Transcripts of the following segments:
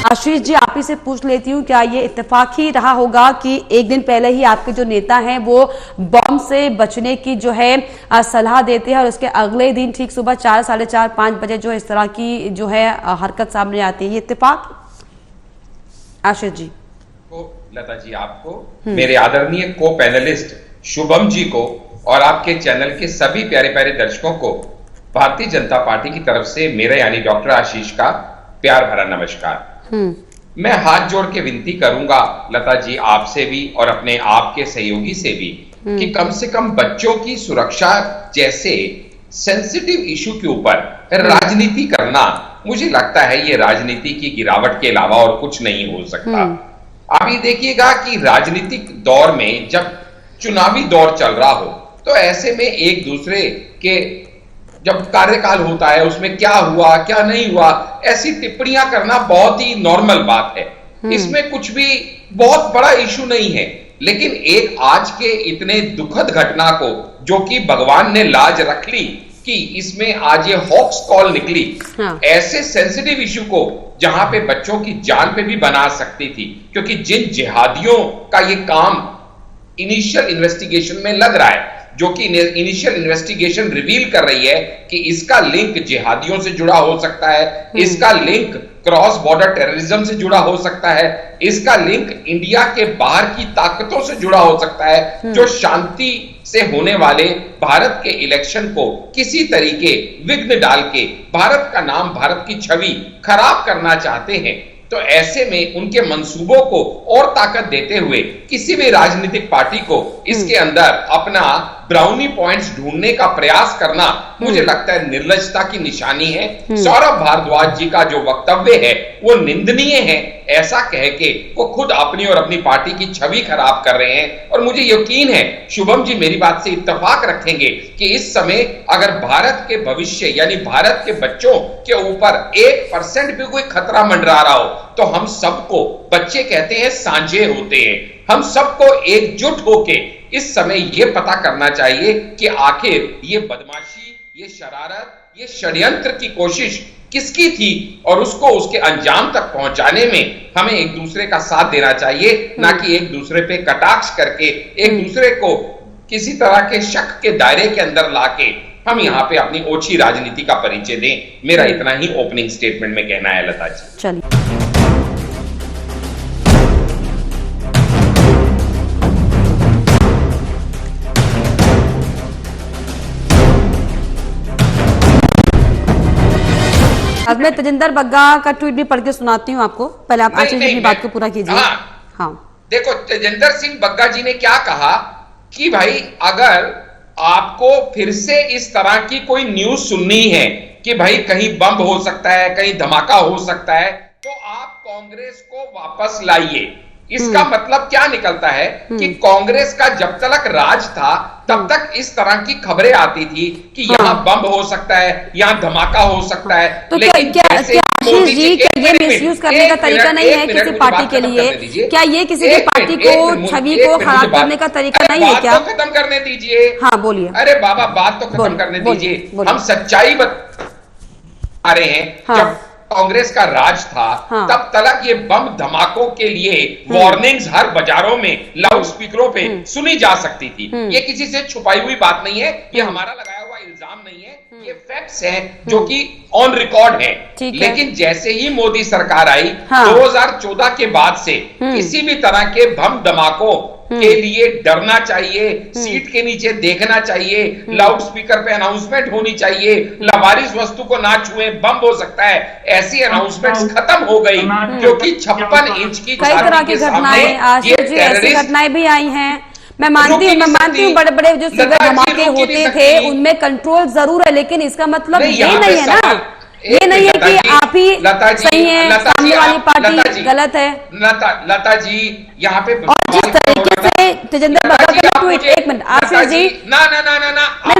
आशीष जी, आप ही से पूछ लेती हूँ, क्या ये इत्तेफाक ही रहा होगा कि एक दिन पहले ही आपके जो नेता हैं वो बॉम्ब से बचने की जो है सलाह देते हैं और उसके अगले दिन ठीक सुबह 4, साढ़े 4, 5 बजे जो इस तरह की जो है हरकत सामने आती है, ये इत्तेफाक? आशीष जी लता जी, आपको, मेरे आदरणीय को पैनलिस्ट शुभम जी को और आपके चैनल के सभी प्यारे प्यारे दर्शकों को भारतीय जनता पार्टी की तरफ से मेरा यानी डॉक्टर आशीष का प्यार भरा नमस्कार। मैं हाथ जोड़ के विनती करूंगा लता जी, आपसे भी और अपने आपके सहयोगी से भी, कि कम से कम बच्चों की सुरक्षा जैसे सेंसिटिव इशू के ऊपर राजनीति करना, मुझे लगता है ये राजनीति की गिरावट के अलावा और कुछ नहीं हो सकता। आप ये देखिएगा कि राजनीतिक दौर में जब चुनावी दौर चल रहा हो तो ऐसे में एक दूसरे के जब कार्यकाल होता है उसमें क्या हुआ क्या नहीं हुआ ऐसी टिप्पणियां करना बहुत ही नॉर्मल बात है। इसमें कुछ भी बहुत बड़ा इशू नहीं है। लेकिन एक आज के इतने दुखद घटना को, जो कि भगवान ने लाज रख ली कि इसमें आज ये हॉक्स कॉल निकली, ऐसे सेंसिटिव इशू को जहां पे बच्चों की जान पे भी बना सकती थी, क्योंकि जिन जिहादियों का ये काम इनिशियल इन्वेस्टिगेशन में लग रहा है, जो कि इनिशियल इन्वेस्टिगेशन रिवील कर रही है कि इसका लिंक जिहादियों से जुड़ा हो सकता है, इसका लिंक क्रॉस बॉर्डर टेररिज्म से जुड़ा हो सकता है, इसका लिंक इंडिया के बाहर की ताकतों से जुड़ा हो सकता है, जो शांति से होने वाले भारत के इलेक्शन को किसी तरीके विघ्न डाल के भारत का नाम, भारत की छवि खराब करना चाहते हैं। तो ऐसे में उनके मंसूबों को और ताकत देते हुए किसी भी राजनीतिक पार्टी को इसके अंदर अपना ब्राउनी पॉइंट्स ढूंढने का प्रयास करना, मुझे लगता है निर्लजता की निशानी है। सौरभ भारद्वाज जी का जो वक्तव्य है वो निंदनीय है। ऐसा कह के वो खुद अपनी और अपनी पार्टी की छवि खराब कर रहे हैं। और मुझे यकीन है शुभम जी मेरी बात से इत्तेफाक रखेंगे कि इस समय अगर भारत के भविष्य यानी भारत के बच्चों के ऊपर 1% भी कोई खतरा मंडरा रहा हो तो हम सबको, बच्चे कहते हैं सांझे होते हैं, हम सबको एकजुट होके इस समय यह पता करना चाहिए कि आखिर ये बदमाशी, ये शरारत, ये षड्यंत्र की कोशिश किसकी थी और उसको उसके अंजाम तक पहुंचाने में हमें एक दूसरे का साथ देना चाहिए, ना कि एक दूसरे पे कटाक्ष करके एक दूसरे को किसी तरह के शक के दायरे के अंदर लाके हम यहाँ पे अपनी ओछी राजनीति का परिचय दें। मेरा इतना ही ओपनिंग स्टेटमेंट में कहना है लता जी। चलिए, अब मैं तेजिंदर बग्गा का ट्वीट भी पढ़ के सुनाती हूँ आपको। पहले आप आशीष जी की बात को पूरा कीजिए। हाँ, देखो तेजिंदर सिंह बग्गा जी ने क्या कहा कि भाई अगर आपको फिर से इस तरह की कोई न्यूज सुननी है कि भाई कहीं बम हो सकता है, कहीं धमाका हो सकता है, तो आप कांग्रेस को वापस लाइए। इसका मतलब क्या निकलता है कि कांग्रेस का जब तक राज था तब तक इस तरह की खबरें आती थी कि यहाँ बम हो सकता है, यहाँ धमाका हो सकता है। तो लेकिन क्या आशीष जी, क्या ये मिसयूज करने का तरीका नहीं है किसी पार्टी के लिए? क्या ये किसी भी पार्टी को, छवि को खराब करने का तरीका नहीं है क्या? खत्म करने दीजिए। हाँ बोलिए। अरे बाबा बात तो खत्म करने दीजिए। हम सच्चाई बता रहे हैं। जब कांग्रेस का राज था तब तक ये बम धमाकों के लिए वार्निंग्स हर बाजारों में लाउड स्पीकरों पे सुनी जा सकती थी। ये किसी से छुपाई हुई बात नहीं है, ये हमारा लगाया हुआ इल्जाम नहीं है, ये फैक्ट्स हैं जो कि ऑन रिकॉर्ड है। लेकिन जैसे ही मोदी सरकार आई 2014 के बाद से किसी भी तरह के बम धमाकों के लिए डरना चाहिए, सीट के नीचे देखना चाहिए, लाउड स्पीकर पे अनाउंसमेंट होनी चाहिए, लावारिस वस्तु को ना छुए, बम हो सकता है, ऐसी अनाउंसमेंट्स खत्म हो गई। क्योंकि 56 इंच की कई तरह की घटनाएं, आशीष जी ऐसी घटनाएं भी आई हैं। मैं मानती हूँ बड़े बड़े जो सिविल धमाके होते थे उनमें कंट्रोल जरूर है, लेकिन इसका मतलब ये नहीं है ना, ये नहीं है कि आप ही सही हैं, सामने वाली पार्टी गलत है। लता जी यहाँ पे और जिस तरीके से तेजिंदर बग्गा का ट्वीट, एक मिनट आशीष जी, ना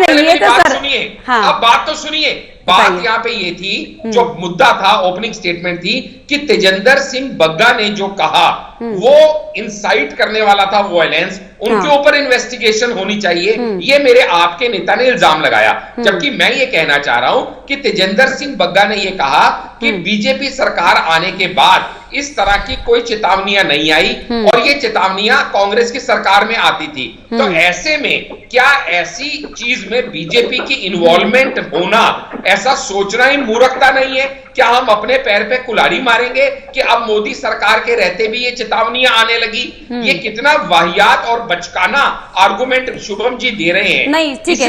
ये तो सर सुनिए, अब बात तो सुनिए। बात यहाँ पे ये थी, जो मुद्दा था, ओपनिंग स्टेटमेंट थी कि तेजिंदर सिंह बग्गा ने जो कहा वो इंसाइट करने वाला था वायलेंस, उनके ऊपर इन्वेस्टिगेशन होनी चाहिए, ये मेरे आपके नेता ने इल्जाम लगाया। जबकि मैं ये कहना चाह रहा हूं कि तेजिंदर सिंह बग्गा ने ये कहा कि बीजेपी सरकार आने के बाद इस तरह की कोई चेतावनियां नहीं आई और ये चेतावनियां कांग्रेस की सरकार में आती थी। तो ऐसे में क्या ऐसी चीज में बीजेपी की इन्वॉल्वमेंट होना, ऐसा सोचना ही मूर्खता नहीं है? क्या हम अपने पैर पे कुल्हाड़ी मारेंगे कि अब मोदी सरकार के रहते भी ये चेतावनियां आने लगी? ये कितना वाहियात और बचकाना आर्गुमेंट शुभम जी दे रहे हैं। नहीं, ठीक है,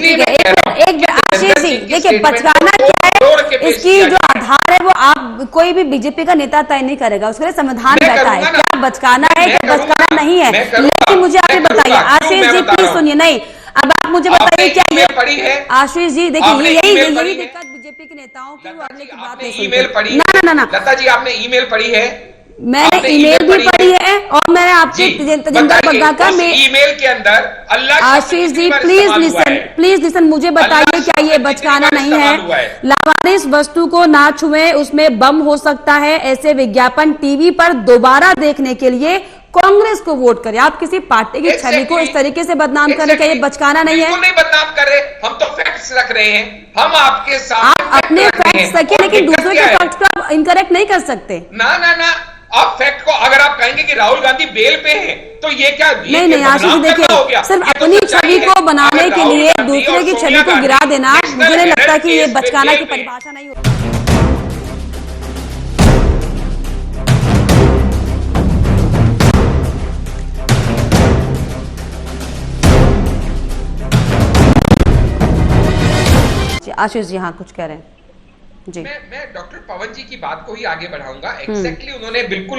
एक आशीष जी देखिए, बचकाना क्या है, इसकी जो आधार है वो आप कोई भी बीजेपी का नेता तय नहीं करेगा, उसके लिए संविधान बैठा है। क्या बचकाना है, क्या बचकाना नहीं है, लेकिन मुझे आप ये बताइए आशीष जी, प्लीज सुनिए। नहीं, अब आप मुझे बताइए क्या ये पढ़ी है आशीष जी? देखिए यही दिक्कत बीजेपी के नेताओं की, वो अगले की बात नहीं ईमेल पढ़ी ना लता जी, आपने ईमेल पढ़ी है? मैंने ईमेल भी पढ़ी है और मैंने आपके तजिंदर बग्गा का ईमेल के अंदर अल्लाह आशीष जी प्लीज लिसन, मुझे बताइए क्या ये बचकाना नहीं है? लावारिस वस्तु को ना छुएं, उसमें बम हो सकता है, ऐसे विज्ञापन टीवी पर दोबारा देखने के लिए कांग्रेस को वोट करें। आप किसी पार्टी की छवि को इस तरीके से बदनाम कर रहे, क्या ये बचकाना नहीं है? नहीं बदनाम कर रहे, हम तो फैक्ट्स रख रहे हैं, हम आपके साथ आप अपने फैक्ट्स रखिए, लेकिन दूसरों के फैक्ट्स को आप इनकरेक्ट नहीं कर सकते। ना आप फैक्ट को, अगर आप कहेंगे कि राहुल गांधी बेल पे हैं, तो ये क्या? नहीं आशीष जी देखिए, सिर्फ अपनी छवि को बनाने के लिए दूसरे की छवि को गिरा देना, मुझे नहीं लगता कि ये बचकाना की परिभाषा नहीं होती। आशीष जी हाँ कुछ कह रहे हैं जी। मैं डॉक्टर पवन जी की बात को ही आगे बढ़ाऊंगा। एग्जैक्टली उन्होंने बिल्कुल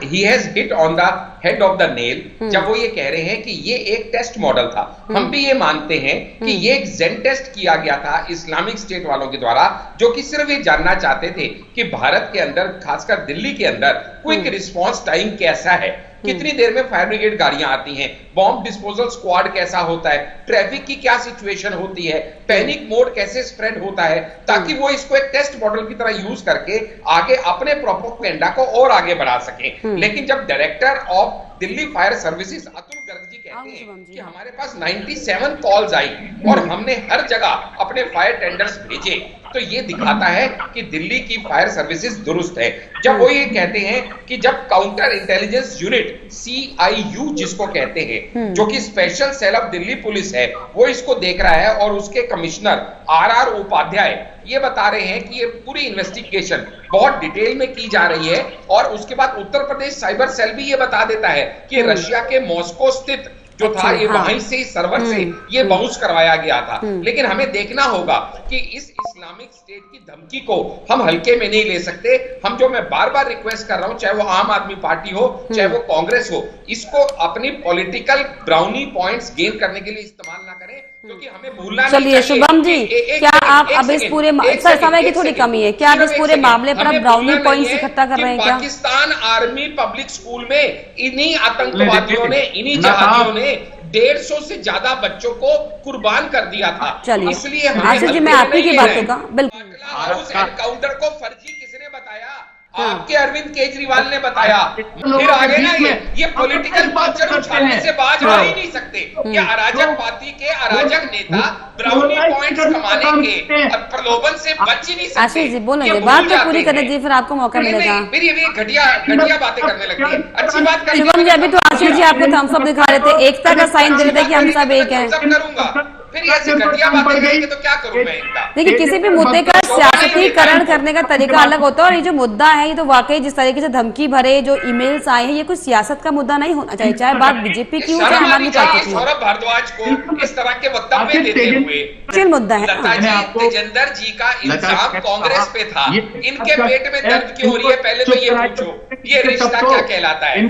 he has hit on the head of the nail जब वो ये कह रहे हैं कि ये एक टेस्ट मॉडल था। हम भी ये मानते हैं कि ये एक जेन टेस्ट किया गया था इस्लामिक स्टेट वालों के द्वारा, जो कि सिर्फ ये जानना चाहते थे कि भारत के अंदर, खासकर दिल्ली के अंदर, क्विक रिस्पॉन्स टाइम कैसा है, कितनी देर में फायर ब्रिगेड गाड़ियां आती हैं, बॉम्ब डिस्पोजल स्क्वाड कैसा होता है, ट्रैफिक की क्या सिचुएशन होती है, पैनिक मोड कैसे स्प्रेड होता है, ताकि वो इसको एक टेस्ट मॉडल की तरह यूज करके आगे अपने प्रोपेगेंडा को और आगे बढ़ा सकें। लेकिन जब director of Delhi fire services Atul Garg ji कहते हैं कि हमारे पास 97 कॉल्स आई और हमने हर जगह अपने फायर टेंडर्स भेजे, तो ये दिखाता है कि दिल्ली की फायर सर्विसेज दुरुस्त है। जब वो ये कहते हैं कि जब काउंटर इंटेलिजेंस यूनिट CIU जिसको कहते हैं, जो कि special cell of Delhi police है, वो इसको देख रहा है और उसके कमिश्नर RR उपाध्याय ये बता रहे हैं कि ये पूरी इन्वेस्टिगेशन बहुत डिटेल में की जा रही है। और उसके बाद उत्तर प्रदेश साइबर सेल भी ये बता देता है कि रशिया के मॉस्को स्थित जो था ये वहीं से सर्वर से ये बाउंस करवाया गया था। लेकिन हमें देखना होगा कि इस इस्लामिक स्टेट की धमकी को हम हल्के में नहीं ले सकते। हम, जो मैं बार बार रिक्वेस्ट कर रहा हूं, चाहे वो आम आदमी पार्टी हो चाहे वो कांग्रेस हो, इसको अपनी पॉलिटिकल ब्राउनी पॉइंट्स गेन करने के लिए इस्तेमाल ना करें, क्योंकि हमें भूलना नहीं चाहिए। चलिए शुभम जी, क्या आप अब इस पूरे समय की थोड़ी कमी है, क्या आप इस पूरे मामले पर ब्राउनी पॉइंट्स इकट्ठा कर रहे हैं क्या? पाकिस्तान आर्मी पब्लिक स्कूल में इन्हीं आतंकवादियों ने, इन्हीं जहादियों ने 150 से ज्यादा बच्चों को कुर्बान कर दिया था। चलिए इसलिए आशीष जी मैं आपकी की बात करूंगा, बिल्कुल। हाउस एनकाउंटर को फर्जी किसने बताया? आपके अरविंद केजरीवाल ने बताया। फिर आगे ना ये पॉलिटिकल पाचर उछालने से बाज आ ही नहीं सकते। ये अराजक पार्टी के अराजक नेता ब्राउनी पॉइंट्स कमाने के प्रलोभन से बच ही नहीं सकते। आशीष जी बोलेंगे, बात तो पूरी करने दीजिए, फिर आपको मौका मिलेगा। फिर ये घटिया बातें करने लगती है। अच्छी बात कर शुभम जी, अभी तो आशीष जी आपको थम्स अप दिखा रहे थे, एकता का साइन दे रहे थे कि हम सब एक हैं। करूंगा, फिर ऐसे घटिया बातें करेंगे तो क्या करूं मैं इनका? देखिए, किसी भी मुद्दे का सियासतीकरण करने का तरीका अलग होता है, और ये जो मुद्दा है ये तो वाकई जिस तरीके से धमकी भरे जो ईमेल्स आए हैं, ये कोई सियासत का मुद्दा नहीं होना चाहिए, चाहे बात बीजेपी की हो चाहे हमारी पार्टी की हो। सौरभ भारद्वाज को इस तरह के वक्तव्य देते हुए मुद्दा है। लता जी, तेजेंद्र जी का इल्जाम कांग्रेस पे था, इनके पेट में दर्द क्यों हो रही है? पहले तो ये पूछो, ये रिश्ता क्या कहलाता है?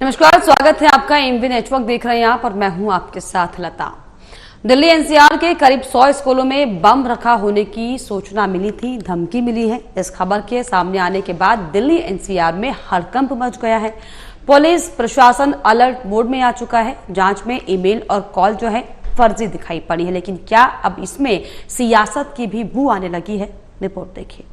नमस्कार, स्वागत है आपका एमवी नेटवर्क देख रहे हैं आप, और मैं हूं आपके साथ लता। दिल्ली एनसीआर के करीब 100 स्कूलों में बम रखा होने की सूचना मिली थी, धमकी मिली है। इस खबर के सामने आने के बाद दिल्ली एनसीआर में हड़कंप मच गया है। पुलिस प्रशासन अलर्ट मोड में आ चुका है। जांच में ईमेल और कॉल जो है फर्जी दिखाई पड़ी है, लेकिन क्या अब इसमें सियासत की भी बू आने लगी है? रिपोर्ट देखिए।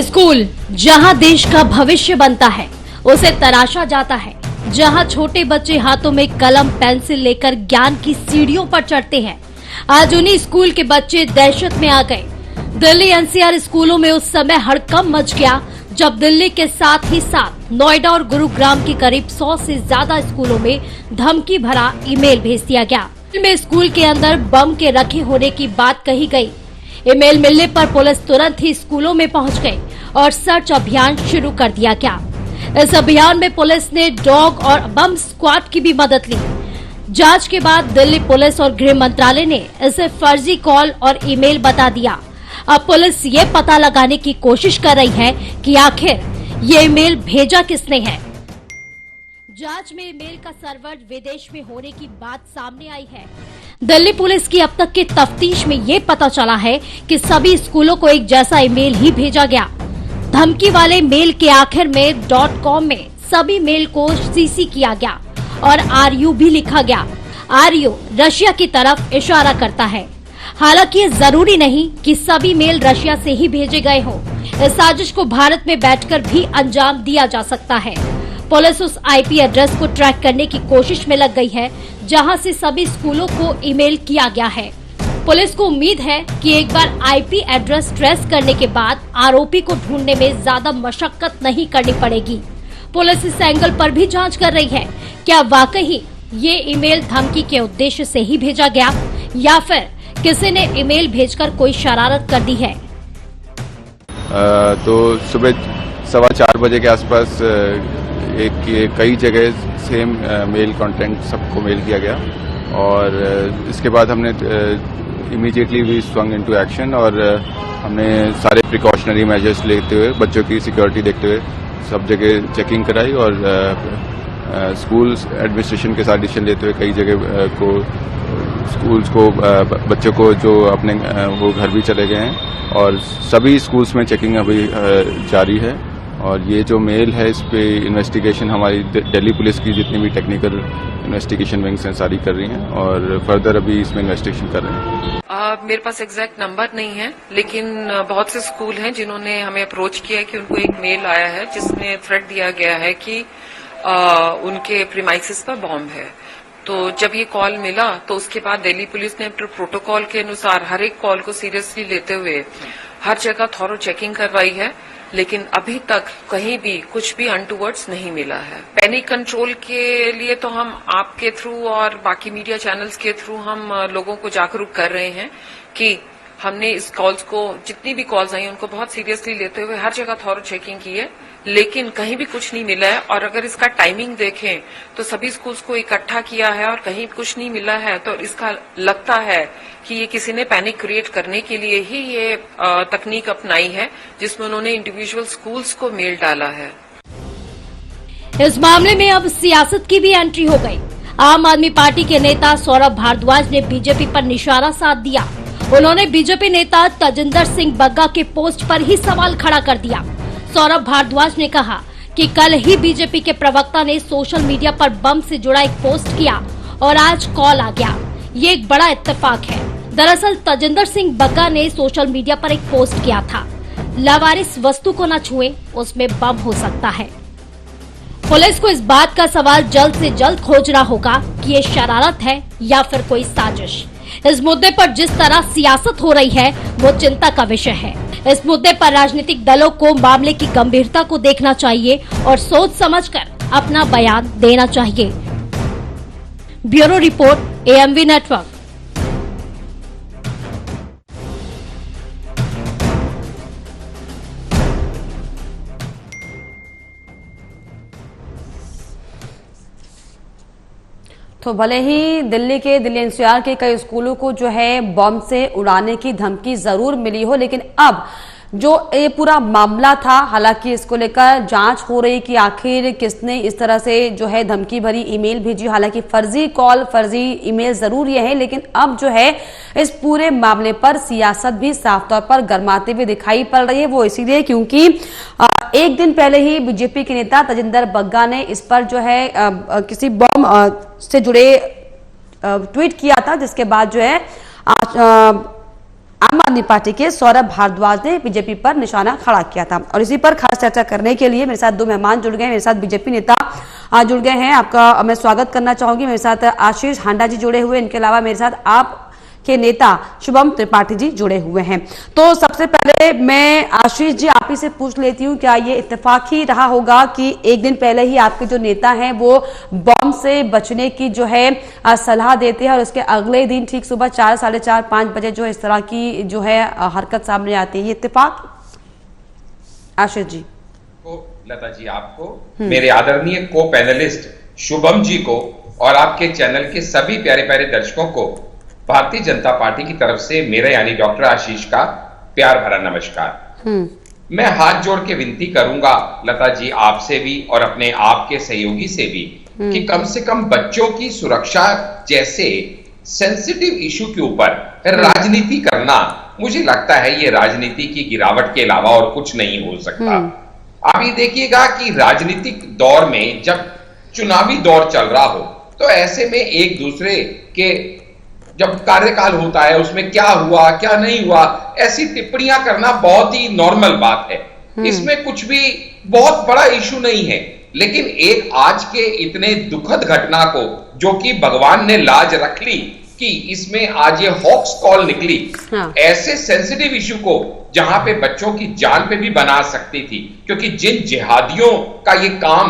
स्कूल जहां देश का भविष्य बनता है उसे तराशा जाता है, जहां छोटे बच्चे हाथों में कलम पेंसिल लेकर ज्ञान की सीढ़ियों पर चढ़ते हैं। आज उन्हीं स्कूल के बच्चे दहशत में आ गए। दिल्ली एनसीआर स्कूलों में उस समय हड़कंप मच गया जब दिल्ली के साथ ही साथ नोएडा और गुरुग्राम के करीब 100 से ज्यादा स्कूलों में धमकी भरा ईमेल भेज दिया गया। में स्कूल के अंदर बम के रखे होने की बात कही गई। ईमेल मिलने पर पुलिस तुरंत ही स्कूलों में पहुंच गई और सर्च अभियान शुरू कर दिया गया। इस अभियान में पुलिस ने डॉग और बम स्क्वाड की भी मदद ली। जांच के बाद दिल्ली पुलिस और गृह मंत्रालय ने इसे फर्जी कॉल और ईमेल बता दिया। अब पुलिस ये पता लगाने की कोशिश कर रही है कि आखिर ये ईमेल भेजा किसने है। जांच में ईमेल का सर्वर विदेश में होने की बात सामने आई है। दिल्ली पुलिस की अब तक की तफ्तीश में ये पता चला है कि सभी स्कूलों को एक जैसा ईमेल ही भेजा गया। धमकी वाले मेल के आखिर में .com में सभी मेल को सीसी किया गया और RU भी लिखा गया। RU रशिया की तरफ इशारा करता है। हालांकि ये जरूरी नहीं कि सभी मेल रशिया से ही भेजे गए हों। इस साजिश को भारत में बैठकर भी अंजाम दिया जा सकता है। पुलिस उस IP एड्रेस को ट्रैक करने की कोशिश में लग गई है जहां से सभी स्कूलों को ईमेल किया गया है। पुलिस को उम्मीद है कि एक बार IP एड्रेस ट्रेस करने के बाद आरोपी को ढूंढने में ज्यादा मशक्कत नहीं करनी पड़ेगी। पुलिस इस एंगल पर भी जांच कर रही है, क्या वाकई ये ईमेल धमकी के उद्देश्य से ही भेजा गया या फिर किसी ने ईमेल भेजकर कोई शरारत कर दी है। तो सुबह 4:15 बजे के आसपास कई जगह सेम मेल कंटेंट सबको मेल किया गया और इसके बाद हमने immediately we swung into action और हमने सारे प्रिकॉशनरी मेजर्स लेते हुए बच्चों की सिक्योरिटी देखते हुए सब जगह चेकिंग कराई और स्कूल एडमिनिस्ट्रेशन के साथ डिसीजन लेते हुए कई जगह को स्कूल्स को बच्चों को जो अपने वो घर भी चले गए हैं और सभी स्कूल्स में चेकिंग अभी जारी है। और ये जो मेल है इस पे इन्वेस्टिगेशन हमारी दिल्ली पुलिस की जितनी भी टेक्निकल इन्वेस्टिगेशन विंग्स हैं सारी कर रही हैं और फर्दर अभी इसमें इन्वेस्टिगेशन कर रहे हैं। मेरे पास एग्जैक्ट नंबर नहीं है, लेकिन बहुत से स्कूल हैं जिन्होंने हमें अप्रोच किया है कि उनको एक मेल आया है जिसमें थ्रेट दिया गया है कि उनके प्रीमाइसेस पर बॉम्ब है। तो जब ये कॉल मिला तो उसके बाद दिल्ली पुलिस ने प्रोटोकॉल के अनुसार हर एक कॉल को सीरियसली लेते हुए हर जगह थॉरो चेकिंग करवाई है, लेकिन अभी तक कहीं भी कुछ भी अनटूवर्ड्स नहीं मिला है। पैनिक कंट्रोल के लिए तो हम आपके थ्रू और बाकी मीडिया चैनल्स के थ्रू हम लोगों को जागरूक कर रहे हैं कि हमने इस कॉल्स को, जितनी भी कॉल्स आई उनको बहुत सीरियसली लेते हुए हर जगह थॉरो चेकिंग की है, लेकिन कहीं भी कुछ नहीं मिला है। और अगर इसका टाइमिंग देखें तो सभी स्कूल्स को इकट्ठा किया है और कहीं कुछ नहीं मिला है, तो इसका लगता है कि ये किसी ने पैनिक क्रिएट करने के लिए ही ये तकनीक अपनाई है जिसमें उन्होंने इंडिविजुअल स्कूल्स को मेल डाला है। इस मामले में अब सियासत की भी एंट्री हो गई। आम आदमी पार्टी के नेता सौरभ भारद्वाज ने बीजेपी पर निशाना साध दिया। उन्होंने बीजेपी नेता तजिंदर सिंह बग्गा के पोस्ट पर ही सवाल खड़ा कर दिया। सौरभ भारद्वाज ने कहा कि कल ही बीजेपी के प्रवक्ता ने सोशल मीडिया पर बम से जुड़ा एक पोस्ट किया और आज कॉल आ गया। ये एक बड़ा इत्तेफाक है। दरअसल तजिंदर सिंह बग्गा ने सोशल मीडिया पर एक पोस्ट किया था, लावारिस वस्तु को न छुएं, उसमें बम हो सकता है। पुलिस को इस बात का सवाल जल्द से जल्द खोजना होगा कि ये शरारत है या फिर कोई साजिश। इस मुद्दे पर जिस तरह सियासत हो रही है वो चिंता का विषय है। इस मुद्दे पर राजनीतिक दलों को मामले की गंभीरता को देखना चाहिए और सोच समझकर अपना बयान देना चाहिए। Bureau report, AMV network. तो भले ही दिल्ली NCR के कई स्कूलों को जो है बम से उड़ाने की धमकी जरूर मिली हो, लेकिन अब जो ये पूरा मामला था, हालांकि इसको लेकर जांच हो रही कि आखिर किसने इस तरह से जो है धमकी भरी ईमेल भेजी। हालांकि फर्जी कॉल, फर्जी ईमेल जरूर ये है, लेकिन अब जो है इस पूरे मामले पर सियासत भी साफ तौर पर गर्माते हुए दिखाई पड़ रही है। वो इसीलिए क्योंकि एक दिन पहले ही बीजेपी के नेता तजिंदर बग्गा ने इस पर जो है किसी बम से जुड़े ट्वीट किया था, जिसके बाद जो है आम आदमी पार्टी के सौरभ भारद्वाज ने बीजेपी पर निशाना खड़ा किया था। और इसी पर खास चर्चा करने के लिए मेरे साथ दो मेहमान जुड़ गए हैं। मेरे साथ बीजेपी नेता जुड़ गए हैं, आपका मैं स्वागत करना चाहूंगी। मेरे साथ आशीष हांडा जी जुड़े हुए, इनके अलावा मेरे साथ आप के नेता शुभम त्रिपाठी जी जुड़े हुए हैं। तो सबसे पहले मैं आशीष जी आप ही से पूछ लेती हूँ, क्या ये इत्तेफाक ही रहा होगा कि एक दिन पहले ही आपके जो नेता हैं वो बॉम्ब से बचने की जो है सलाह देते हैं और उसके अगले दिन ठीक सुबह 4, साढ़े 4, 5 बजे जो इस तरह की जो है हरकत सामने आती है, ये इत्तेफाक? आशीष जी। लता जी, आपको, मेरे आदरणीय को पैनलिस्ट शुभम जी को और आपके चैनल के सभी प्यारे प्यारे दर्शकों को भारतीय जनता पार्टी की तरफ से मेरा यानी डॉक्टर आशीष का प्यार भरा नमस्कार। मैं हाथ जोड़ के विनती करूंगा लता जी आपसे भी और अपने आपके सहयोगी से भी कि कम से कम बच्चों की सुरक्षा जैसे सेंसिटिव इशू के ऊपर राजनीति करना, मुझे लगता है ये राजनीति की गिरावट के अलावा और कुछ नहीं हो सकता। आप ये देखिएगा कि राजनीतिक दौर में जब चुनावी दौर चल रहा हो तो ऐसे में एक दूसरे के जब कार्यकाल होता है उसमें क्या हुआ क्या नहीं हुआ ऐसी टिप्पणियां करना बहुत ही नॉर्मल बात है। इसमें कुछ भी बहुत बड़ा इशू नहीं है। लेकिन एक आज के इतने दुखद घटना को जो कि भगवान ने लाज रख ली कि इसमें आज ये हॉक्स कॉल निकली, ऐसे सेंसिटिव इशू को जहां पे बच्चों की जान पे भी बना सकती थी, क्योंकि जिन जिहादियों का ये काम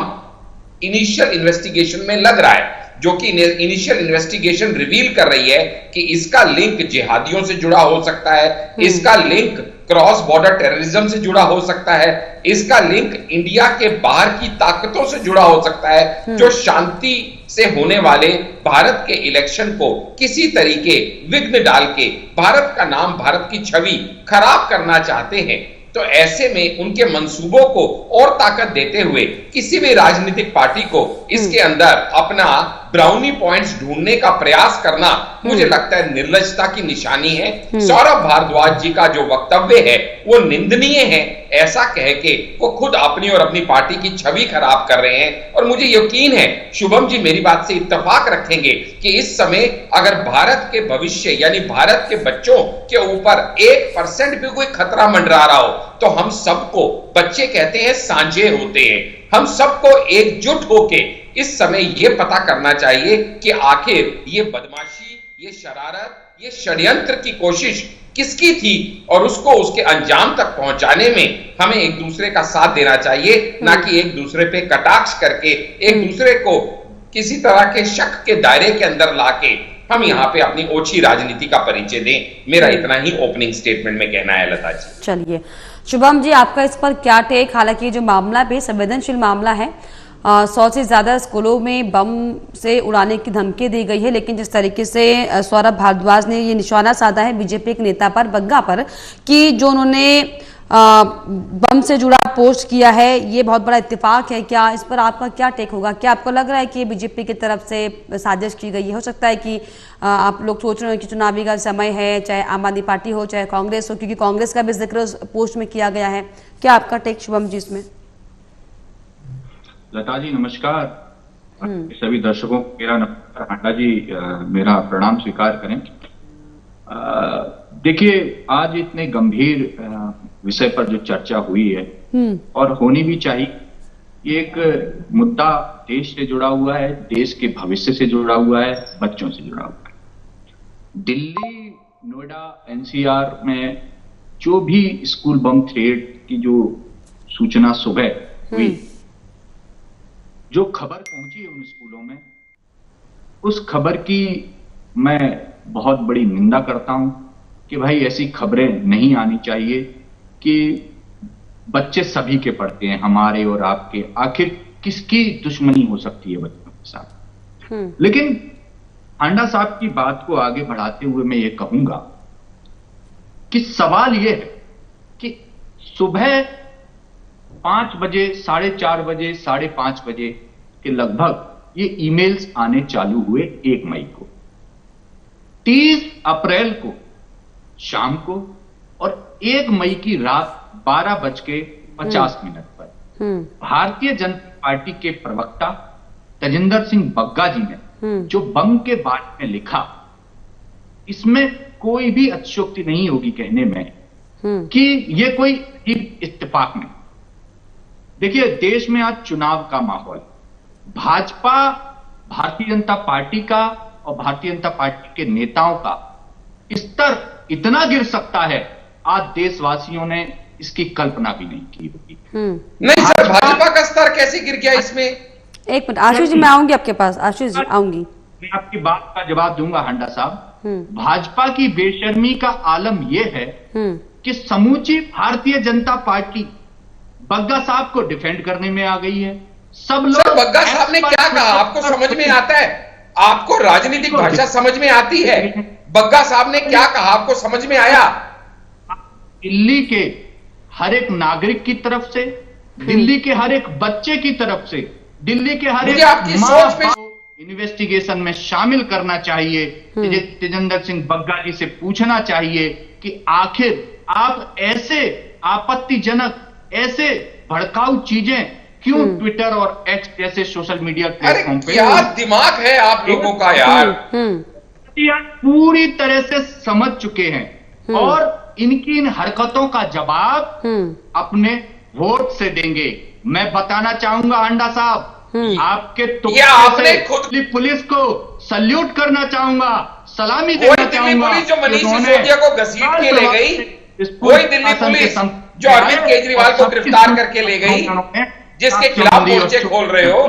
इनिशियल इन्वेस्टिगेशन में लग रहा है, जो कि इनिशियल इन्वेस्टिगेशन रिवील कर रही है कि इसका लिंक जिहादियों से जुड़ा हो सकता है, इसका लिंक क्रॉस बॉर्डर टेररिज्म से जुड़ा हो सकता है, इसका लिंक इंडिया के बाहर की ताकतों से जुड़ा हो सकता है जो शांति से होने वाले भारत के इलेक्शन को किसी तरीके विघ्न डाल के भारत का नाम, भारत की छवि खराब करना चाहते हैं। तो ऐसे में उनके मंसूबों को और ताकत देते हुए किसी भी राजनीतिक पार्टी को इसके अंदर अपना ब्राउनी पॉइंट्स ढूंढने का प्रयास करना मुझे लगता है निर्लजता की निशानी है। सौरभ भारद्वाज जी का जो वक्तव्य है वो निंदनीय है। ऐसा कह के वो खुद अपनी और अपनी पार्टी की छवि खराब कर रहे हैं। और मुझे यकीन है शुभम जी मेरी बात से इत्तेफाक रखेंगे कि इस समय अगर भारत के भविष्य यानी भारत के बच्चों के ऊपर 1% भी कोई खतरा मंडरा रहा हो तो हम सबको, बच्चे कहते हैं सांझे होते हैं, हम सबको एकजुट होके इस समय यह पता करना चाहिए कि आखिर ये बदमाशी, ये शरारत, ये षड्यंत्र की कोशिश किसकी थी और उसको उसके अंजाम तक पहुंचाने में हमें एक दूसरे का साथ देना चाहिए, ना कि एक दूसरे पे कटाक्ष करके एक दूसरे को किसी तरह के शक के दायरे के अंदर लाके हम यहाँ पे अपनी ओछी राजनीति का परिचय दें। मेरा इतना ही ओपनिंग स्टेटमेंट में कहना है लता जी। चलिए शुभम जी, आपका इस पर क्या टेक? हालांकि जो मामला भी संवेदनशील मामला है, 100 से ज्यादा स्कूलों में बम से उड़ाने की धमकी दी गई है, लेकिन जिस तरीके से सौरभ भारद्वाज ने ये निशाना साधा है बीजेपी के नेता पर, बग्गा पर, कि जो उन्होंने बम से जुड़ा पोस्ट किया है, ये बहुत बड़ा इत्तेफाक है। क्या इस पर आपका क्या टेक होगा? क्या आपको लग रहा है कि बीजेपी की तरफ से साजिश की गई है? हो सकता है कि आप लोग सोच रहे हो कि चुनावी का समय है, चाहे आम आदमी पार्टी हो चाहे कांग्रेस हो, क्योंकि कांग्रेस का भी जिक्र पोस्ट में किया गया है। क्या आपका टेक शुभम जी इसमें? लता जी नमस्कार। सभी दर्शकों को मेरा नमस्कार। हांडा जी मेरा प्रणाम स्वीकार करें। देखिए, आज इतने गंभीर विषय पर जो चर्चा हुई है और होनी भी चाहिए, ये एक मुद्दा देश से जुड़ा हुआ है, देश के भविष्य से जुड़ा हुआ है, बच्चों से जुड़ा हुआ है। दिल्ली, नोएडा, एनसीआर में जो भी स्कूल बम थ्रेट की जो सूचना सुबह हुई, जो खबर पहुंची उन स्कूलों में, उस खबर की मैं बहुत बड़ी निंदा करता हूं कि भाई ऐसी खबरें नहीं आनी चाहिए कि बच्चे सभी के पढ़ते हैं, हमारे और आपके, आखिर किसकी दुश्मनी हो सकती है बच्चों के साथ। लेकिन हांडा साहब की बात को आगे बढ़ाते हुए मैं ये कहूंगा कि सवाल ये है कि सुबह 5 बजे, 4:30 बजे, 5:30 बजे के लगभग ये ईमेल्स आने चालू हुए 1 मई को। 30 अप्रैल को शाम को और 1 मई की रात 12:50 पर भारतीय जनता पार्टी के प्रवक्ता तजिंदर सिंह बग्गा जी ने जो बम के बारे में लिखा, इसमें कोई भी अतिशयोक्ति नहीं होगी कहने में कि ये कोई इत्तेफाक नहीं। देखिए, देश में आज चुनाव का माहौल, भाजपा, भारतीय जनता पार्टी का और भारतीय जनता पार्टी के नेताओं का स्तर इतना गिर सकता है, आज देशवासियों ने इसकी कल्पना भी नहीं की होगी। नहीं सर, भाजपा का स्तर कैसे गिर गया इसमें? एक मिनट आशीष जी, मैं आऊंगी आपके पास। आशीष जी आऊंगी। मैं आपकी बात का जवाब दूंगा हांडा साहब। भाजपा की बेशर्मी का आलम यह है कि समूची भारतीय जनता पार्टी बग्गा साहब को डिफेंड करने में आ गई है। सब लोग बग्गा साहब ने क्या कहा आपको समझ में आता है? आपको राजनीतिक भाषा समझ में आती है? बग्गा साहब ने क्या कहा आपको समझ में आया? दिल्ली के हर एक नागरिक की तरफ से, दिल्ली के हर एक बच्चे की तरफ से, दिल्ली के हर एक आपकी सोच में इन्वेस्टिगेशन में शामिल करना चाहिए। तेजिंदर सिंह बग्गा जी से पूछना चाहिए कि आखिर आप ऐसे आपत्तिजनक, ऐसे भड़काऊ चीजें क्यों ट्विटर और एक्स जैसे सोशल मीडिया प्लेटफॉर्म पे? क्या दिमाग है आप लोगों का यार। पूरी तरह से समझ चुके हैं और इनकी इन हरकतों का जवाब अपने वोट से देंगे। मैं बताना चाहूंगा हांडा साहब, आपके आपने खुद पुलिस को सल्यूट करना चाहूंगा, सलामी देना चाहूंगा। पुलिस जो मनीष सिसोदिया को घसीट के ले गई, वही दिल्ली पुलिस जो अरविंद केजरीवाल को गिरफ्तार करके ले गई, जिसके खिलाफ मोर्चे खोल रहे हो।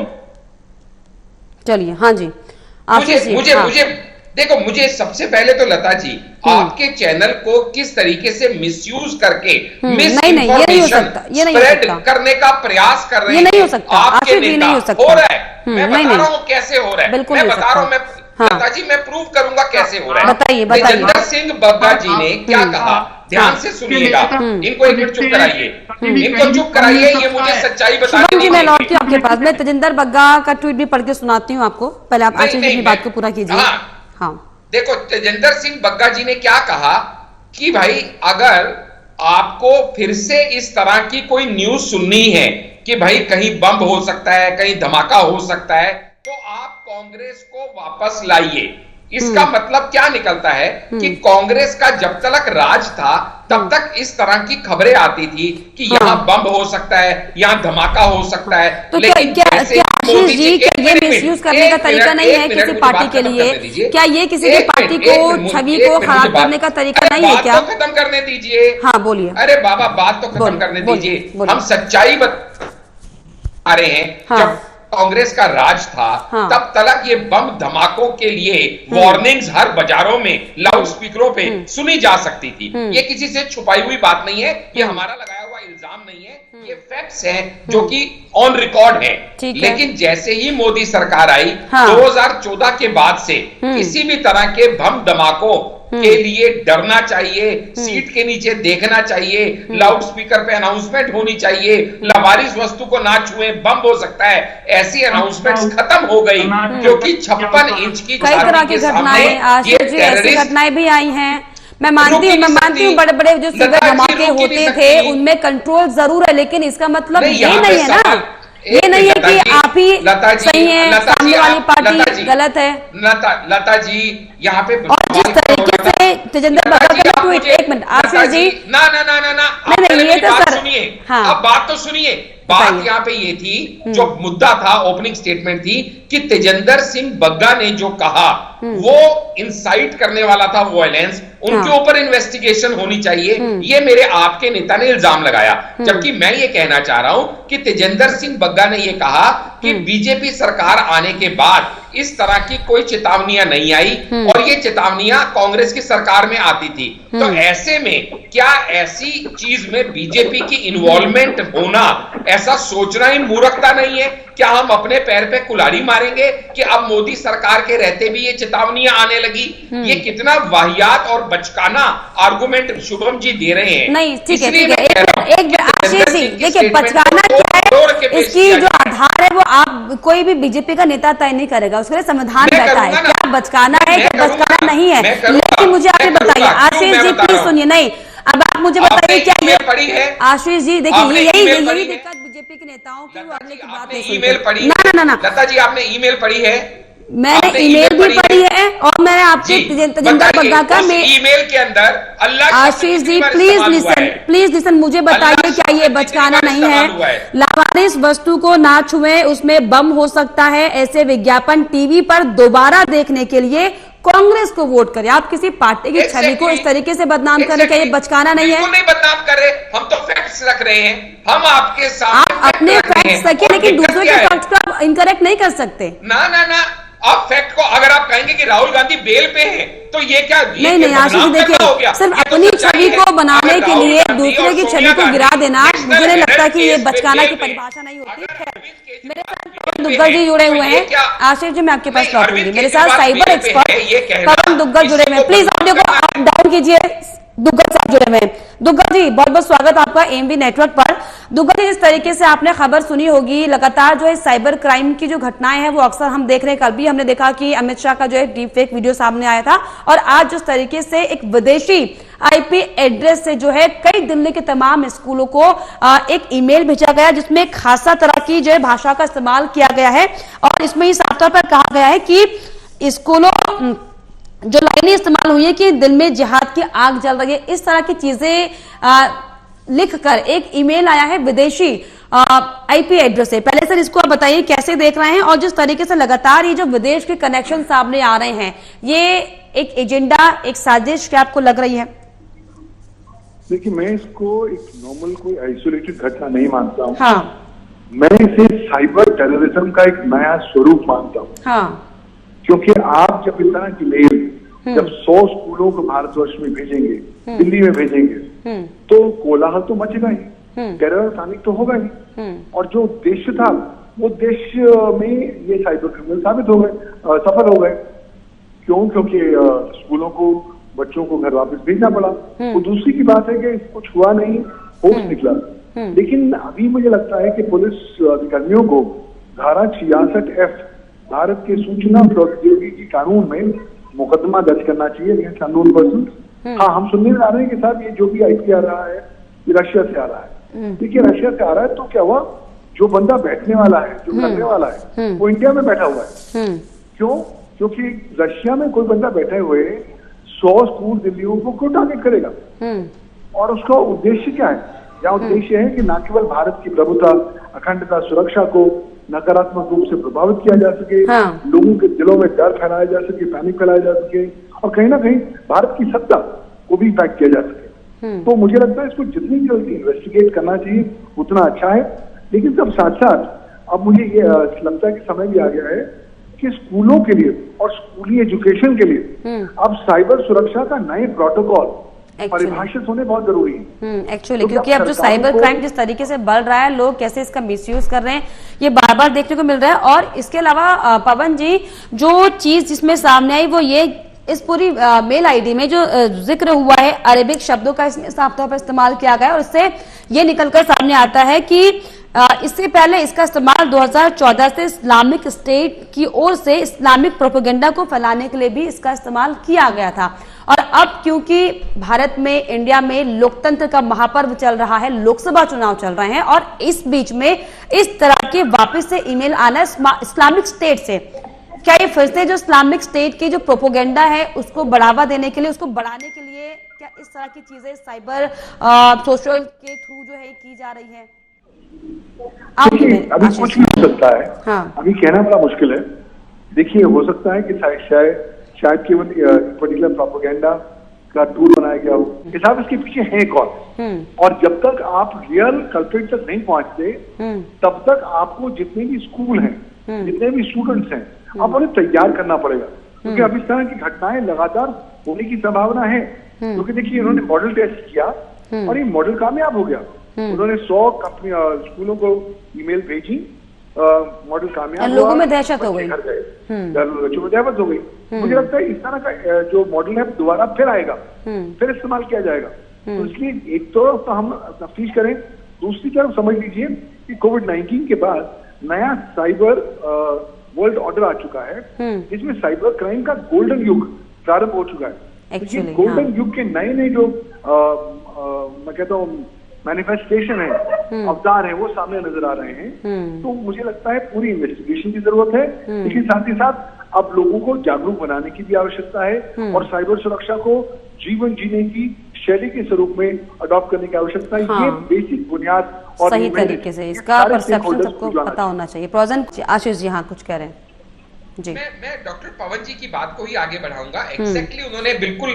चलिए, हाँ जी, मुझे देखो, मुझे सबसे पहले तो लता जी आपके चैनल को किस तरीके से मिसयूज करके मिसइंफॉर्मेशन स्प्रेड करने का प्रयास कर रहे हैं, नहीं हो सकता आपके नेता हो रहा है। मैं बता रहा हूँ कैसे हो रहा है, मैं बता रहा हूँ, लता जी मैं प्रूव करूंगा कैसे हो रहा है। बताइए। तेजिंदर सिंह बग्गा जी ने क्या कहा, ध्यान से सुनिएगा। इनको एक मिनट चुप कराइए, इनको चुप कराइए, ये मुझे सच्चाई बताने जी। मैं लौटती हूँ आपके पास। मैं तेजिंदर बग्गा का ट्वीट भी पढ़ के सुनाती हूँ आपको। पहले आप आशीष जी की बात को पूरा कीजिए। हाँ, देखो, तेजिंदर सिंह बग्गा जी ने क्या कहा कि भाई अगर आपको फिर से इस तरह की कोई न्यूज सुननी है कि भाई कहीं बम हो सकता है, कहीं धमाका हो सकता है, तो आप कांग्रेस को वापस लाइए। इसका मतलब क्या निकलता है कि कांग्रेस का जब तक राज था तब तक इस तरह की खबरें आती थी कि यहाँ बम हो सकता है, यहाँ धमाका हो सकता है। तो लेकिन क्या आशीष जी, क्या ये मिसयूज करने का तरीका नहीं है किसी पार्टी के लिए? क्या ये किसी की पार्टी को, छवि को खराब करने का तरीका नहीं है क्या? खत्म करने दीजिए। हाँ, बोलिए। अरे बाबा, बात तो खत्म करने दीजिए। हम सच्चाई बता रहे हैं। जब कांग्रेस का राज था तब तक ये बम धमाकों के लिए वार्निंग्स हर बाजारों में लाउड स्पीकरों पे सुनी जा सकती थी। ये किसी से छुपाई हुई बात नहीं है, ये हमारा लगाया हुआ इल्जाम नहीं है, ये फैक्ट्स हैं जो कि ऑन रिकॉर्ड हैं। लेकिन जैसे ही मोदी सरकार आई 2014 के बाद से किसी भी तरह के बम धमाकों के लिए डरना चाहिए, सीट के नीचे देखना चाहिए, लाउड स्पीकर पे अनाउंसमेंट होनी चाहिए, लावारिस वस्तु को ना छुए, बम हो सकता है, ऐसी अनाउंसमेंट्स खत्म हो गई। क्योंकि 56 इंच की कई तरह की घटनाएं, आशीष जी, ऐसी घटनाएं भी आई हैं। मैं मानती हूँ बड़े बड़े जो सुबह धमाके होते थे उनमें कंट्रोल जरूर है, लेकिन इसका मतलब ये नहीं है ना, ये नहीं है कि आप ही सही हैं, सामने वाली पार्टी गलत है। लता जी यहाँ पे और जिस तरीके से तेजिंदर बग्गा का ट्वीट, एक मिनट आशीष जी, ना नहीं, ये तो सर, हाँ, अब बात तो सुनिए। बात यहाँ पे ये थी, जो मुद्दा था, ओपनिंग स्टेटमेंट थी कि तेजिंदर सिंह बग्गा ने जो कहा वो इंसाइट करने वाला था वायलेंस, उनके ऊपर इन्वेस्टिगेशन होनी चाहिए, ये मेरे आपके नेता ने इल्जाम लगाया। जबकि मैं ये कहना चाह रहा हूं कि तेजिंदर सिंह बग्गा ने ये कहा कि बीजेपी सरकार आने के बाद इस तरह की कोई चेतावनियां नहीं आई और ये चेतावनियां कांग्रेस की सरकार में आती थी। तो ऐसे में क्या ऐसी चीज में बीजेपी की इन्वॉल्वमेंट होना, ऐसा सोचना ही मूर्खता नहीं है? क्या हम अपने पैर पे कुल्हाड़ी मारेंगे कि अब मोदी सरकार के रहते भी ये चेतावनियां आने लगी? ये कितना वाहियात और बचकाना आर्गुमेंट शुभम जी दे रहे हैं। नहीं, ठीक है, एक आशीष जी, देखिए बचकाना क्या है, इसकी जो आधार है वो आप कोई भी बीजेपी का नेता तय नहीं करेगा, उसके लिए संविधान रहता है। क्या बचकाना है, क्या बचकाना नहीं है, लेकिन मुझे आप बताइए। आशीष जी प्लीज सुनिए, नहीं, अब आप मुझे बताइए क्या ये पढ़ी है? आशीष जी देखिए, यही दिक्कत बीजेपी के नेताओं की, अगले की बात नहीं। ईमेल पढ़ी? ना, लता जी आपने ईमेल पढ़ी है? मैंने आपने ईमेल भी पढ़ी है और मैं आपके जी, जनता बताइए, का उस ईमेल के अंदर अल्लाह का आशीष जी प्लीज लिसन मुझे बताइए, क्या ये बचकाना नहीं है? लावारिस वस्तु को ना छुएं, उसमें बम हो सकता है, ऐसे विज्ञापन टीवी पर दोबारा देखने के लिए कांग्रेस को वोट करें। आप किसी पार्टी की छवि को इस तरीके से बदनाम करें, क्या ये बचकाना नहीं है? नहीं बदनाम कर रहे, हम तो फैक्ट्स रख रहे हैं, हम आपके साथ आप अपने फैक्ट्स रखिए, लेकिन दूसरे के फैक्ट्स को आप इनकरेक्ट नहीं कर सकते। ना ना ना, आप फैक्ट को अगर आप कहेंगे कि राहुल गांधी बेल पे हैं, तो ये क्या नहीं आशीष जी देखिए, सिर्फ अपनी छवि को बनाने के लिए दूसरे की छवि को गिरा देना, मुझे नहीं लगता कि ये बचकाना की परिभाषा नहीं होती। मेरे साथ पवन दुग्गल जी जुड़े हुए हैं। आशीष जी मैं आपके पास लौटूंगी, मेरे साथ साइबर एक्सपर्ट पवन दुग्गल जुड़े हुए हैं। प्लीज ऑडियो को अप डाउन कीजिए। दुग्गल साहब जुड़े हुए हैं। दुग्गल जी बहुत बहुत स्वागत आपका एएमवी नेटवर्क पर। दुग्गल जी, जिस तरीके से आपने खबर सुनी होगी, लगातार जो है साइबर क्राइम की जो घटनाएं हैं वो अक्सर हम देख रहे हैं। कल भी हमने देखा कि अमित शाह का जो है डीप फेक वीडियो सामने आया था, और आज जिस तरीके से एक विदेशी आईपी एड्रेस से जो है कई दिल्ली के तमाम स्कूलों को एक ईमेल भेजा गया, जिसमें खासा तरह की जो है भाषा का इस्तेमाल किया गया है, और इसमें ही साफ तौर पर कहा गया है कि स्कूलों जो लाइनें इस्तेमाल हुई है कि दिल में जिहाद की आग जल रही है, इस तरह की चीजें लिखकर एक ईमेल आया है विदेशी आईपी एड्रेस से। पहले सर इसको आप बताइए कैसे देख रहे हैं, और जिस तरीके से लगातार ये जो विदेश के कनेक्शन सामने आ रहे हैं, ये एक एजेंडा, एक साजिश क्या आपको लग रही है? देखिए, मैं इसको एक नॉर्मल कोई आइसोलेटेड घटना नहीं मानता हूँ। हाँ, मैं इसे साइबर टेररिज्म का एक नया स्वरूप मानता हूँ। हाँ, क्योंकि आप जब इस तरह की मेल जब 100 स्कूलों को भारतवर्ष में भेजेंगे, दिल्ली में भेजेंगे, तो कोलाहल तो मचेगा ही, टेरर पैनिक तो होगा ही, और जो उद्देश्य था वो उद्देश्य में ये साइबर क्रिमिनल साबित हो गए, सफल हो गए। क्यों? क्योंकि स्कूलों को बच्चों को घर वापस भेजना पड़ा। तो दूसरी की बात है कि कुछ हुआ नहीं, होश निकला। लेकिन अभी मुझे लगता है कि पुलिस अधिकारियों को धारा 66F भारत के सूचना प्रौद्योगिकी कानून में मुकदमा दर्ज करना चाहिए अगेंस्ट अननोन पर्सन। हाँ, हम सुनने में आ रहे हैं कि साहब ये जो भी आईपी आ रहा है ये रशिया से आ रहा है। देखिए, रशिया से आ रहा है तो क्या हुआ, जो बंदा बैठने वाला है, जो करने वाला है, वो इंडिया में बैठा हुआ है। क्यों? क्योंकि रशिया में कोई बंदा बैठे हुए 100 स्कूल दिल्लियों को क्यों टारगेट करेगा? और उसका उद्देश्य क्या है? या उद्देश्य है कि न केवल भारत की प्रभुता, अखंडता, सुरक्षा को नकारात्मक रूप से प्रभावित किया जा सके, लोगों के दिलों में डर फैलाया जा सके, पैनिक फैलाया जा सके, और कहीं ना कहीं भारत की सत्ता को भी इम्पैक्ट किया जा सके। तो मुझे लगता है इसको जितनी जल्दी इन्वेस्टिगेट करना चाहिए उतना अच्छा है। लेकिन सब साथ साथ अब मुझे ये लगता है कि समय भी आ गया है कि स्कूलों के लिए और स्कूली एजुकेशन के लिए अब साइबर सुरक्षा का नए प्रोटोकॉल परिभाषित होने बहुत जरूरी है। एक्चुअली क्योंकि अब जो साइबर क्राइम जिस तरीके से बढ़ रहा है, लोग कैसे इसका मिसयूज कर रहे हैं, ये बार बार देखने को मिल रहा है। और इसके अलावा पवन जी, जो चीज जिसमें सामने आई वो ये, इस पूरी मेल आईडी में जो जिक्र हुआ है अरेबिक शब्दों का इसमें साफ तौर पर इस्तेमाल किया गया है, और इससे ये निकलकर सामने आता है कि इससे पहले इसका इस्तेमाल 2014 से इस्लामिक स्टेट की ओर से इस्लामिक प्रोपेगेंडा को फैलाने के लिए भी इसका इस्तेमाल किया गया था। और अब क्योंकि भारत में, इंडिया में लोकतंत्र का महापर्व चल रहा है, लोकसभा चुनाव चल रहे हैं, और इस बीच में इस तरह के वापस से ईमेल आना इस्लामिक स्टेट से, क्या ये फिर से जो इस्लामिक स्टेट की जो प्रोपेगेंडा है उसको बढ़ावा देने के लिए, उसको बढ़ाने के लिए क्या इस तरह की चीजें साइबर सोशल के थ्रू जो है की जा रही है? देखिए, अभी कुछ भी हो सकता है। हाँ। अभी कहना बड़ा मुश्किल है। देखिए, हो सकता है कि शायद केवल पर्टिकुलर प्रोपेगेंडा का टूल बनाया गया हो। हिसाब इसके पीछे है कौन, और जब तक आप रियल कल्प्रिट तक नहीं पहुंचते तब तक आपको जितने भी स्कूल हैं, जितने भी स्टूडेंट्स हैं, आप उन्हें तैयार करना पड़ेगा। क्योंकि अब इस तरह की घटनाएं लगातार होने की संभावना है। क्योंकि देखिए, इन्होंने मॉडल टेस्ट किया और ये मॉडल कामयाब हो गया। उन्होंने 100 कंपनी स्कूलों को ईमेल भेजी, मॉडल कामयाब, लोगों में दहशत हो गई, घर गए, बच्चों में दहशत हो गई। मुझे लगता है इस तरह का जो मॉडल है दोबारा फिर आएगा, फिर इस्तेमाल किया जाएगा। तो इसलिए एक तो हम तफ्तीश करें, दूसरी तरफ समझ लीजिए कि कोविड-19 के बाद नया साइबर वर्ल्ड ऑर्डर आ चुका है, जिसमें साइबर क्राइम का गोल्डन युग प्रारंभ हो चुका है। ये गोल्डन युग के नए नए जो मैं कहता हूँ मैनिफेस्टेशन है, अवतार है, वो सामने नजर आ रहे हैं। तो मुझे लगता है पूरी इन्वेस्टिगेशन की जरूरत है, लेकिन साथ ही साथ अब लोगों को जागरूक बनाने की भी आवश्यकता है और साइबर सुरक्षा को जीवन जीने की शैली के स्वरूप में अडॉप्ट करने की आवश्यकता है। हाँ। ये बेसिक बुनियाद और सही तरीके से इसका परसेप्शन सबको पता होना चाहिए। प्रेजेंट आशीष जी हाँ कुछ कह रहे हैं जी। मैं डॉक्टर पवन जी की बात को ही आगे बढ़ाऊंगा। एग्जैक्टली उन्होंने बिल्कुल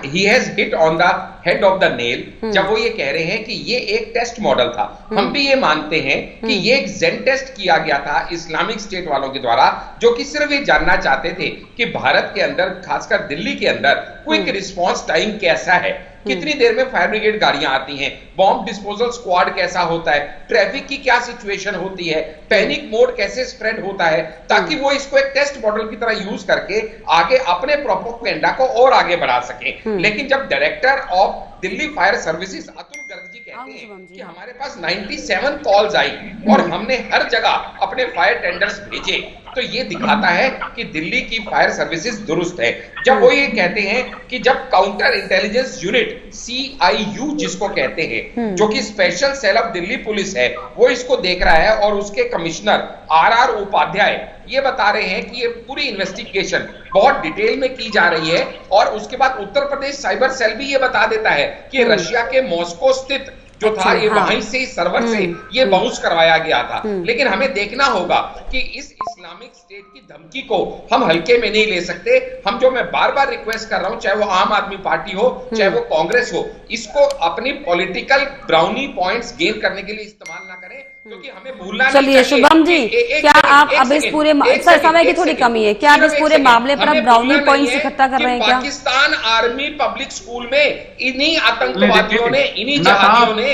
he has hit on the head of the nail जब वो ये कह रहे हैं कि ये एक टेस्ट मॉडल था। हम भी ये मानते हैं कि ये एक जेन टेस्ट किया गया था इस्लामिक स्टेट वालों के द्वारा, जो कि सिर्फ ये जानना चाहते थे कि भारत के अंदर, खासकर दिल्ली के अंदर, क्विक रिस्पॉन्स टाइम कैसा है, कितनी देर में फायर ब्रिगेड गाड़ियां आती हैं, बॉम्ब डिस्पोजल स्क्वाड कैसा होता है, ट्रैफिक की क्या सिचुएशन होती है, पैनिक मोड कैसे स्प्रेड होता है, ताकि वो इसको एक टेस्ट मॉडल की तरह यूज करके आगे अपने प्रोपेगेंडा को और आगे बढ़ा सके। लेकिन जब director of Delhi fire services Atul Garg ji कहते हैं कि हमारे पास 97 कॉल्स आई और हमने हर जगह अपने फायर टेंडर्स भेजे, तो ये दिखाता है कि दिल्ली की फायर सर्विसेज दुरुस्त है। जब वो ये कहते हैं कि जब काउंटर इंटेलिजेंस यूनिट CIU जिसको कहते हैं, जो कि special cell of Delhi police है, वो इसको देख रहा है और उसके कमिश्नर RR उपाध्याय ये बता रहे हैं कि ये पूरी इन्वेस्टिगेशन बहुत डिटेल में की जा रही है। और उसके बाद उत्तर प्रदेश साइबर सेल भी ये बता देता है कि रशिया के मॉस्को स्थित जो था ये वहीं से सर्वर से ये बाउंस करवाया गया था। लेकिन हमें देखना होगा कि इस इस्लामिक स्टेट की धमकी को हम हल्के में नहीं ले सकते। हम जो मैं बार बार रिक्वेस्ट कर रहा हूं, चाहे वो आम आदमी पार्टी हो चाहे वो कांग्रेस हो, इसको अपनी पॉलिटिकल ब्राउनी पॉइंट्स गेन करने के लिए इस्तेमाल ना करें, क्योंकि हमें भूलना नहीं चाहिए। चलिए शुभम जी, क्या आप अब इस पूरे समय की थोड़ी कमी है, क्या आप इस पूरे मामले पर अब ब्राउनी पॉइंट्स इकट्ठा कर रहे हैं क्या? पाकिस्तान आर्मी पब्लिक स्कूल में इन्हीं आतंकवादियों ने, इन्हीं जहादियों ने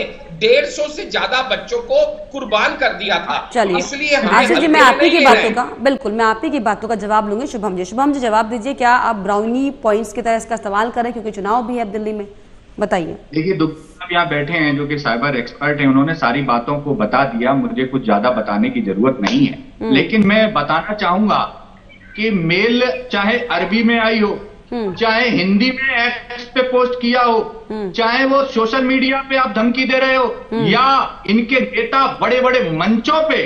150 से ज्यादा बच्चों को कुर्बान कर दिया था। चलिए इसलिए आशीष जी, मैं आप ही की बातों का बिल्कुल मैं आप ही की बातों का जवाब लूंगी। शुभम जी जवाब दीजिए, क्या आप ब्राउनी पॉइंट्स की तरह इसका इस्तेमाल करें, क्योंकि चुनाव भी है अब दिल्ली में, बताइए। देखिए, साहब यहाँ बैठे हैं जो कि साइबर एक्सपर्ट हैं, उन्होंने सारी बातों को बता दिया, मुझे कुछ ज्यादा बताने की जरूरत नहीं है। लेकिन मैं बताना चाहूंगा कि मेल चाहे अरबी में आई हो, चाहे हिंदी में एक्स पे पोस्ट किया हो, चाहे वो सोशल मीडिया पे आप धमकी दे रहे हो, या इनके नेता बड़े बड़े मंचों पे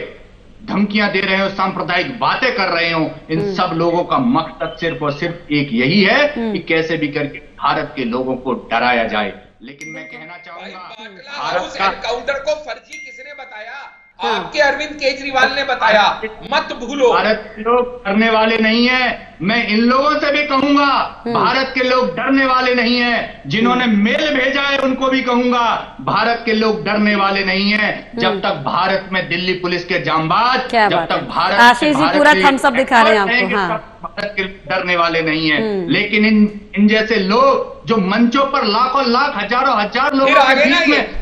धमकियां दे रहे हो, सांप्रदायिक बातें कर रहे हो, इन सब लोगों का मकसद सिर्फ और सिर्फ एक यही है कि कैसे भी करके भारत के लोगों को डराया जाए। लेकिन मैं कहना चाहूंगा, भारत का एनकाउंटर को फर्जी किसने बताया? आपके अरविंद केजरीवाल ने बताया, मत भूलो। भारत के लोग डरने वाले नहीं है। मैं इन लोगों से भी कहूंगा, भारत के लोग डरने वाले नहीं है। जिन्होंने मेल भेजा है उनको भी कहूंगा, भारत के लोग डरने वाले नहीं है। जब तक भारत में दिल्ली पुलिस के जांबाज, जब तक भारत आशीष जी पूरा थम्स अप दिखा रहे हैं आपको। हाँ, भारत के डरने वाले नहीं है। लेकिन इन जैसे लोग जो मंचों पर लाखों लाख हजारों हजार लोग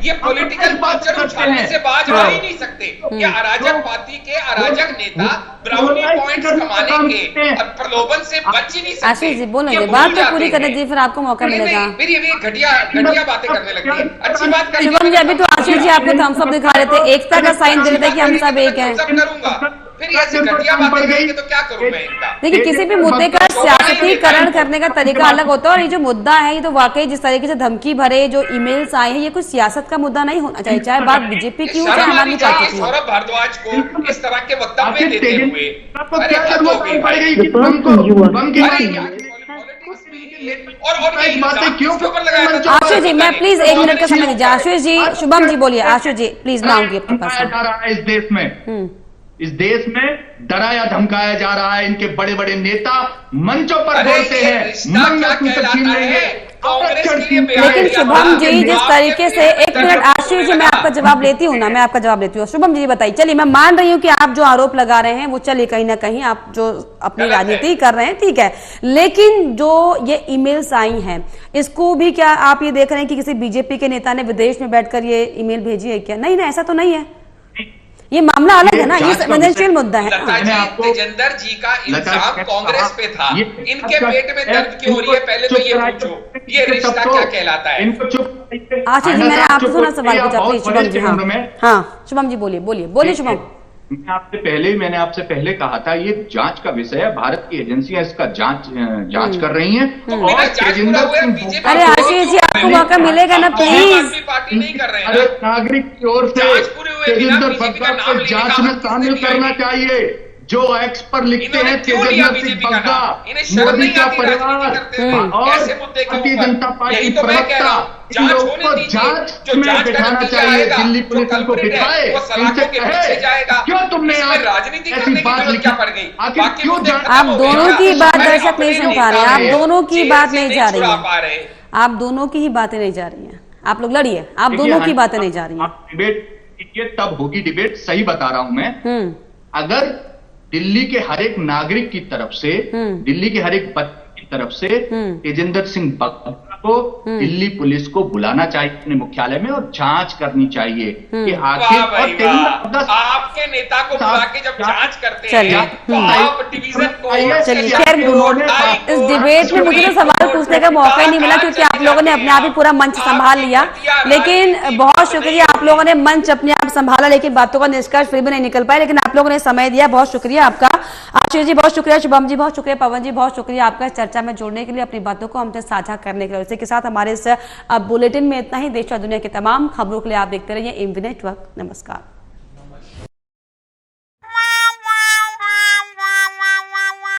ये पॉलिटिकल पंचर उछालने से बाज आ ही नहीं सकते। ये अराजक पार्टी के अराजक नेता ब्राउनी पॉइंट्स कमाने के और प्रलोभन से बच ही नहीं सकते। आशीष जी बोलेंगे, बात तो पूरी करने दीजिए, फिर आपको मौका मिलेगा। फिर ये घटिया बातें करने लगती है। अच्छी बात शुभम जी, अभी तो आशीष जी आपको थम्स अप दिखा रहे थे, एकता का साइन दे रहे थे कि हम सब एक हैं। फिर ऐसी घटिया बातें करेंगे तो क्या करूं मैं इनका? देखिए, किसी भी मुद्दे का सियासतीकरण करने का तरीका अलग होता है, और ये जो मुद्दा है ये तो वाकई जिस तरीके से धमकी भरे जो ईमेल्स आए हैं, ये कोई सियासत का मुद्दा नहीं होना चाहिए, चाहे बात बीजेपी की हो चाहे आम आदमी पार्टी की हो। सौरभ भारद्वाज को इस तरह के वक्तव्य देते हुए आशीष जी, मैं प्लीज 1 मिनट का समय दीजिए। आशीष जी, शुभम जी बोलिए। आशीष जी प्लीज, मैं आऊंगी आपके पास। इस देश में डराया धमकाया जा रहा है। इनके बड़े बड़े नेता मंचों पर बोलते हैं, छीन लेंगे। लेकिन शुभम जी जिस तरीके से, 1 मिनट आशीष जी, मैं आपका जवाब लेती हूँ ना, मैं आपका जवाब लेती हूँ। शुभम जी बताइए। चलिए, मैं मान रही हूँ कि आप जो आरोप लगा रहे हैं वो चलिए कहीं ना कहीं आप जो अपनी राजनीति कर रहे हैं, ठीक है, लेकिन जो ये ईमेल्स आई हैं इसको भी क्या आप ये देख रहे हैं कि किसी बीजेपी के नेता ने विदेश में बैठकर ये ईमेल भेजी है क्या? नहीं ना, ऐसा तो नहीं है। ये मामला अलग है ना, ये संवेदनशील मुद्दा है। तेजेंद्र जी का इल्जाम कांग्रेस पे था, इनके पेट में दर्द क्यों हो रही है? पहले तो ये पूछो, ये रिश्ता क्या कहलाता है? आशीष जी, मैंने आपसे सुना सवाल पूछा, प्लीज शुभम जी। हाँ शुभम जी बोलिए शुभम। मैंने आपसे पहले कहा था, ये जांच का विषय है, भारत की एजेंसियां इसका जांच कर रही हैं। अरे आशीष जी, आपको मौका मिलेगा ना प्लीज। पार्टी नहीं कर रहे हैं। अरे नागरिक की ओर से तेजिंदर प्रसाद को जांच में शामिल करना चाहिए। जो एक्स पर लिखते हैं क्यों लिया तेजस्वी बीजेपी का बग्गा, नाम? इन्हें शर्म मोदी नहीं का आती परिवार राजनीति करते हुए और ऐसे मुद्दे के भारतीय ऊपर? जनता पार्टी यही तो मैं कह रहा प्रवक्ता हूं, इन जांच लोगों होने को दीजिए। जांच जो में जांच का बिठाना नतीजा चाहिए, आएगा, दिल्ली जो पुलिस इनको कल्प्रिट है, बिठाए, वो सलाखों के पीछे जाएगा। क्यों तुमने इसमें आज राजनीति ऐसी करने की बात जरूरत लिखी? क्या पड़ गई? आखिर बाकी क्यों मुद्दे जांच- खत्म आप हो गए दोनों ना? की बात हमारे दर्शक नहीं अपने सुन पा रहे हैं, नेता आप दोनों की जेल बात से नहीं जा रही छुड़ा है, पा रहे। आप दोनों की ही बातें नहीं जा रही हैं। आप लोग लड़िए, आप देखिए, दोनों की बातें नहीं जा रही हैं। आप डिबेट कीजिए, तब होगी डिबेट। सही बता रहा हूं मैं। अगर दिल्ली के हर एक नागरिक की तरफ से, दिल्ली के हर एक बच्चे की तरफ से तेजेंद्र सिंह बग्गा को दिल्ली पुलिस को बुलाना चाहिए अपने मुख्यालय में और जांच करनी चाहिए कि आखिर वाह भाई और तेजेंद्र वाह, आपके नेता को बुला के जब जांच करते चलिए। हैं तो आप डिवीजन को चलिए, खैर इस डिबेट में मुझे तो सवाल पूछने का मौका ही नहीं मिला क्योंकि आप लोगों ने अपने आप ही पूरा मंच संभाल लिया। लेकिन बहुत शुक्रिया, आप लोगों ने मंच अपने आप संभाला, लेकिन बातों का निष्कर्ष फिर भी नहीं निकल पाए। लेकिन आप लोगों ने समय दिया, बहुत शुक्रिया आपका। आशीष जी बहुत शुक्रिया, शुभम जी बहुत शुक्रिया, पवन जी बहुत शुक्रिया आपका चर्चा में जोड़ने के लिए, अपनी बातों को हमसे साझा करने के लिए। इसी के साथ हमारे इस बुलेटिन में इतना ही। देश और दुनिया की तमाम खबरों के लिए आप देखते रहिए एमवी नेटवर्क। नमस्कार।